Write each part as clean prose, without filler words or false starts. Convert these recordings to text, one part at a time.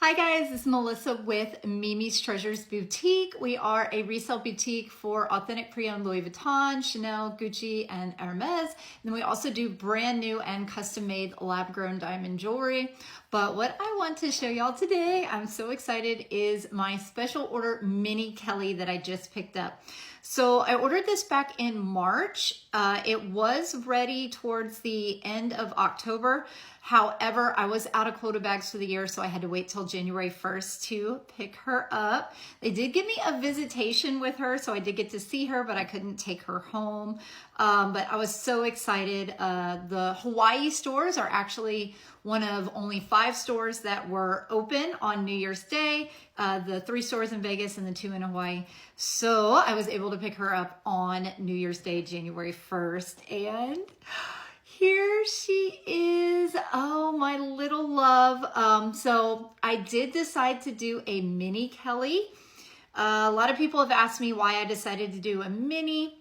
Hi guys, this is Melissa with Mimi's Treasures Boutique. We are a resale boutique for authentic pre-owned Louis Vuitton, Chanel, Gucci, and Hermes. And then we also do brand new and custom-made lab-grown diamond jewelry. But what I want to show y'all today, I'm so excited, is my special order mini Kelly that I just picked up. So I ordered this back in March. It was ready towards the end of October. However, I was out of quota bags for the year, so I had to wait till January 1st to pick her up. They did give me a visitation with her, so I did get to see her, but I couldn't take her home. But I was so excited. The Hawaii stores are actually one of only 5 stores that were open on New Year's Day, the 3 stores in Vegas and the 2 in Hawaii. So I was able to pick her up on New Year's Day, January 1st. And here she is. Oh, my little love. So I did decide to do a mini Kelly. A lot of people have asked me why I decided to do a mini,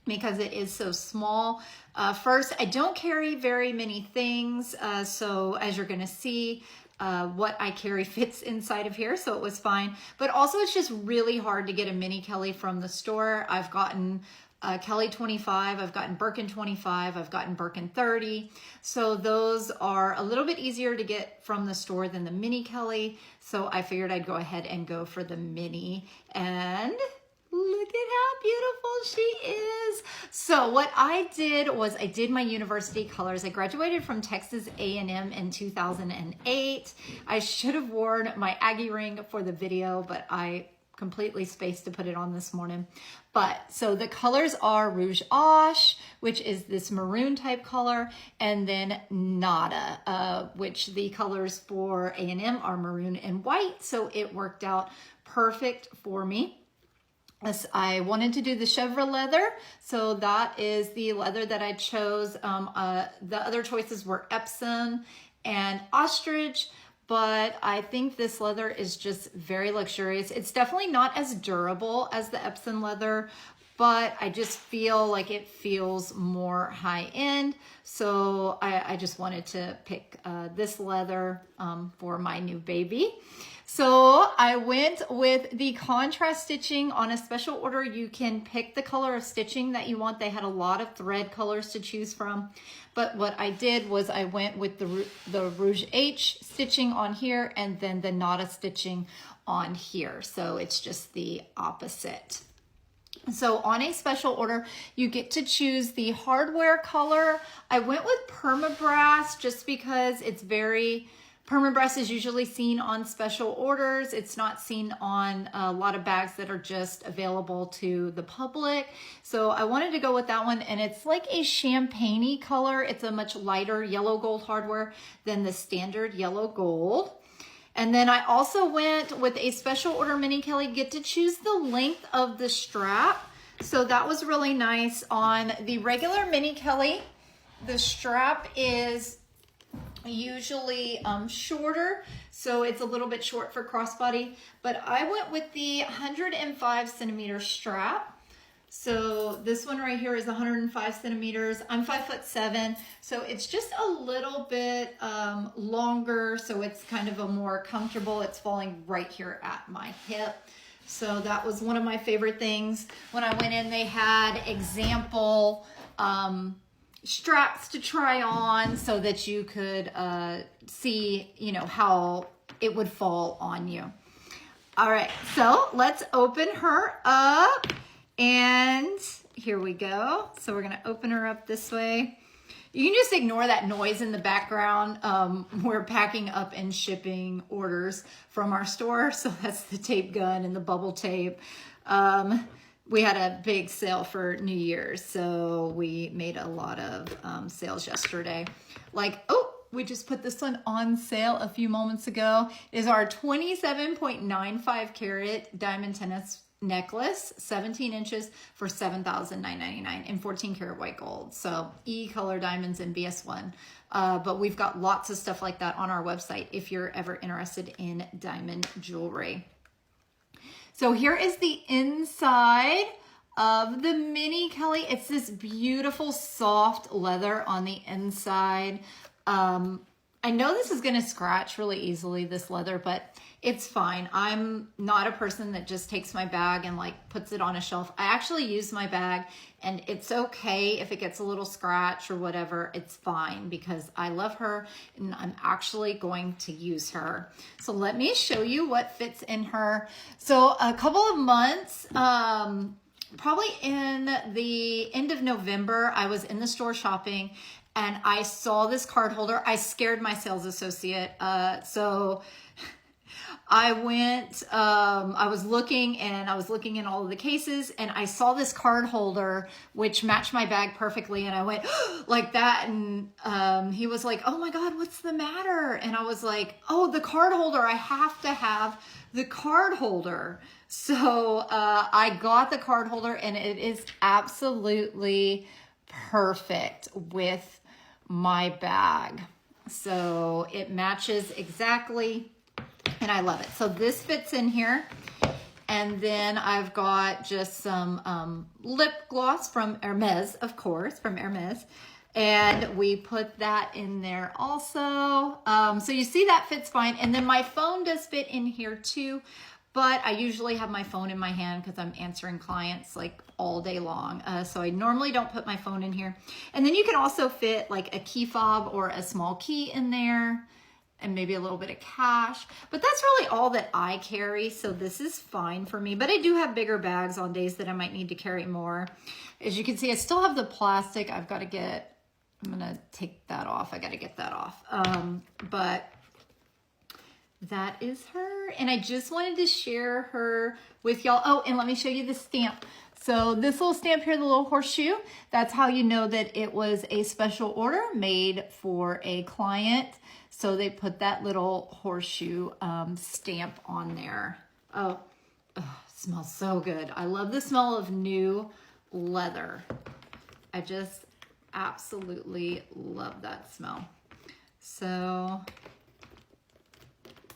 because it is so small. First, I don't carry very many things. So as you're gonna see, what I carry fits inside of here, so it was fine. But also it's just really hard to get a mini Kelly from the store. I've gotten Kelly 25, I've gotten Birkin 25, I've gotten Birkin 30. So those are a little bit easier to get from the store than the mini Kelly. So I figured I'd go ahead and go for the mini. And look at how beautiful she is. So what I did was I did my university colors. I graduated from Texas A&M in 2008. I should have worn my Aggie ring for the video, but I completely spaced to put it on this morning. But so the colors are Rouge Ash, which is this maroon type color, and then Nada, which the colors for A&M are maroon and white. So it worked out perfect for me. I wanted to do the chevre leather, so that is the leather that I chose. The other choices were Epsom and ostrich, but I think this leather is just very luxurious. It's definitely not as durable as the Epsom leather, but I just feel like it feels more high end. So I just wanted to pick this leather for my new baby. So I went with the contrast stitching. On a special order, you can pick the color of stitching that you want. They had a lot of thread colors to choose from. But what I did was I went with the Rouge H stitching on here and then the Nada stitching on here. So it's just the opposite. So on a special order, you get to choose the hardware color. I went with permabrass just because it's permabrass is usually seen on special orders. It's not seen on a lot of bags that are just available to the public. So I wanted to go with that one, and it's like a champagne-y color. It's a much lighter yellow gold hardware than the standard yellow gold. And then I also went with a special order mini Kelly. Get to choose the length of the strap. So that was really nice. On the regular mini Kelly, the strap is usually shorter, so it's a little bit short for crossbody, but I went with the 105 centimeter strap. So this one right here is 105 centimeters. I'm 5'7", so it's just a little bit longer, so it's kind of a more comfortable. It's falling right here at my hip. So that was one of my favorite things. When I went in, they had example straps to try on so that you could see, how it would fall on you. All right, so let's open her up, and here we go. So we're gonna open her up this way. You can just ignore that noise in the background. We're packing up and shipping orders from our store, so that's the tape gun and the bubble tape. We had a big sale for New Year's, so we made a lot of sales yesterday. Like, oh, we just put this one on sale a few moments ago. It is our 27.95 carat diamond tennis necklace, 17 inches for $7,999 in 14 karat white gold. So E-color diamonds in BS1. But we've got lots of stuff like that on our website if you're ever interested in diamond jewelry. So here is the inside of the mini Kelly. It's this beautiful soft leather on the inside. I know this is gonna scratch really easily, this leather, but it's fine. I'm not a person that just takes my bag and like puts it on a shelf. I actually use my bag, and it's okay if it gets a little scratch or whatever. It's fine because I love her and I'm actually going to use her. So let me show you what fits in her. So a couple of months, probably in the end of November, I was in the store shopping and I saw this card holder. I scared my sales associate. So I went, I was looking in all of the cases, and I saw this card holder, which matched my bag perfectly. And I went like that. And he was like, oh my God, what's the matter? And I was like, oh, the card holder, I have to have the card holder. So I got the card holder, and it is absolutely perfect with my bag. So it matches exactly, and I love it. So this fits in here. And then I've got just some lip gloss from Hermes, of course, from Hermes. And we put that in there also. So you see that fits fine. And then my phone does fit in here too. But I usually have my phone in my hand because I'm answering clients like all day long. So I normally don't put my phone in here. And then you can also fit like a key fob or a small key in there, and maybe a little bit of cash. But that's really all that I carry. So this is fine for me. But I do have bigger bags on days that I might need to carry more. As you can see, I still have the plastic. I'm gonna take that off. I gotta get that off. But that is her, and I just wanted to share her with y'all. Oh, and let me show you the stamp. So this little stamp here, the little horseshoe, that's how you know that it was a special order made for a client. So they put that little horseshoe stamp on there. Oh, it smells so good. I love the smell of new leather. I just absolutely love that smell. So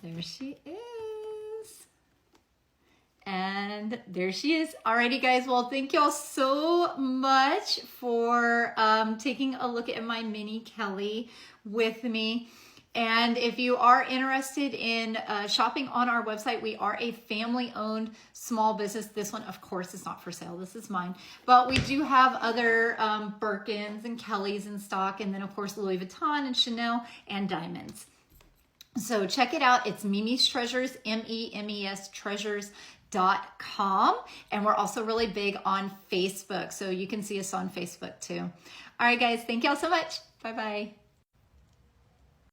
there she is. And there she is. Alrighty, guys. Well, thank y'all so much for taking a look at my mini Kelly with me. And if you are interested in shopping on our website, we are a family-owned small business. This one, of course, is not for sale. This is mine. But we do have other Birkins and Kellys in stock. And then, of course, Louis Vuitton and Chanel and diamonds. So check it out. It's Mimi's Treasures, MEMES Treasures.com. And we're also really big on Facebook. So you can see us on Facebook too. All right, guys. Thank y'all so much. Bye-bye.